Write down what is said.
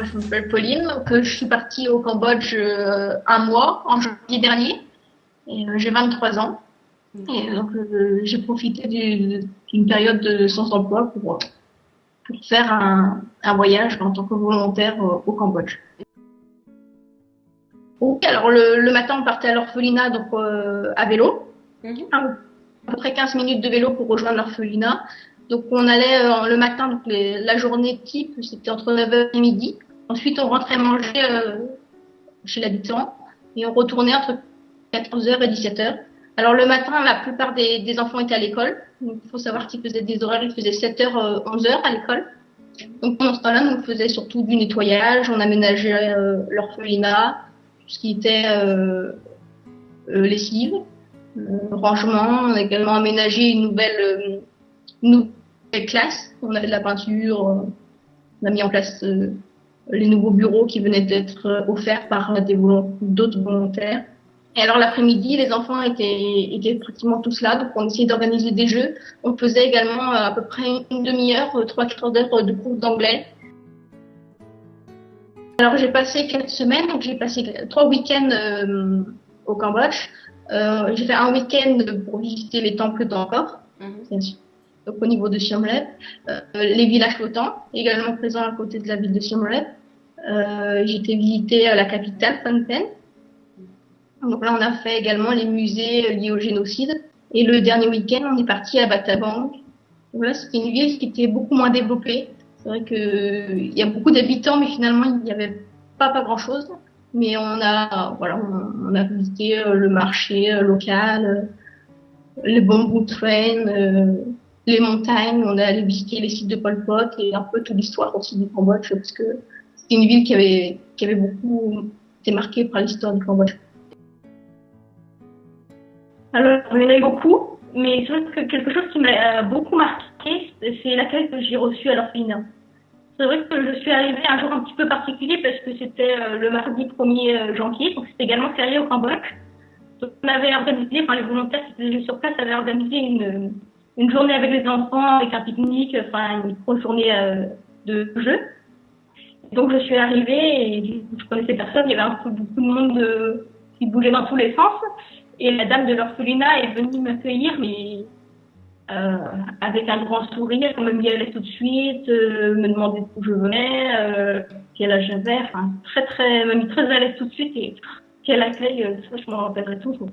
Je m'appelle Pauline, donc je suis partie au Cambodge un mois en janvier dernier et j'ai 23 ans. Et donc j'ai profité d'une période de sans emploi pour faire un voyage en tant que volontaire au Cambodge. Ok, alors le matin on partait à l'orphelinat donc à vélo, à peu près 15 minutes de vélo pour rejoindre l'orphelinat. Donc on allait le matin, donc la journée type c'était entre 9h et midi. Ensuite on rentrait manger chez l'habitant et on retournait entre 14h et 17h. Alors le matin, la plupart des enfants étaient à l'école. Donc, il faut savoir qu'ils faisaient des horaires, ils faisaient 7h, 11h à l'école. Donc pendant ce temps-là, nous on faisait surtout du nettoyage, on aménageait l'orphelinat, tout ce qui était lessive, rangement. On a également aménagé une nouvelle classe. On avait de la peinture, on a mis en place les nouveaux bureaux qui venaient d'être offerts par d'autres volontaires. Et alors l'après-midi, les enfants étaient pratiquement tous là, donc on essayait d'organiser des jeux. On faisait également à peu près une demi-heure, 3 quarts d'heure de cours d'anglais. Alors j'ai passé 4 semaines, donc j'ai passé 3 week-ends au Cambodge. J'ai fait un week-end pour visiter les temples d'Angkor, bien sûr. Donc au niveau de Siem Reap, les villages flottants, également présents à côté de la ville de Siem Reap. J'ai été visiter la capitale, Phnom Penh. Donc là, on a fait également les musées liés au génocide. Et le dernier week-end, on est parti à Battambang. Donc là, c'était une ville qui était beaucoup moins développée. C'est vrai qu'il y a beaucoup d'habitants, mais finalement, il n'y avait pas grand-chose. Mais on a visité le marché local, les bamboo trains, les montagnes. On est allé visiter les sites de Pol Pot et un peu toute l'histoire aussi du Cambodge, parce que c'était une ville qui avait beaucoup été marquée par l'histoire du Cambodge. Alors, il y en a eu beaucoup, mais c'est vrai que quelque chose qui m'a beaucoup marqué, c'est l'accueil que j'ai reçu à l'orphelinat. C'est vrai que je suis arrivée un jour un petit peu particulier parce que c'était le mardi 1er janvier, donc c'était également férié au Cambodge. Donc, on avait organisé, les volontaires qui étaient sur place avaient organisé une journée avec les enfants, avec un pique-nique, une grosse journée de jeu. Donc je suis arrivée et je connaissais personne, il y avait beaucoup de monde qui bougeait dans tous les sens. Et la dame de l'orphelinat est venue m'accueillir, mais avec un grand sourire, elle me mit à l'aise tout de suite, me demandait d'où je venais, quel âge j'avais, m'a mis très à l'aise tout de suite et quel accueil, ça je m'en rappellerai toujours.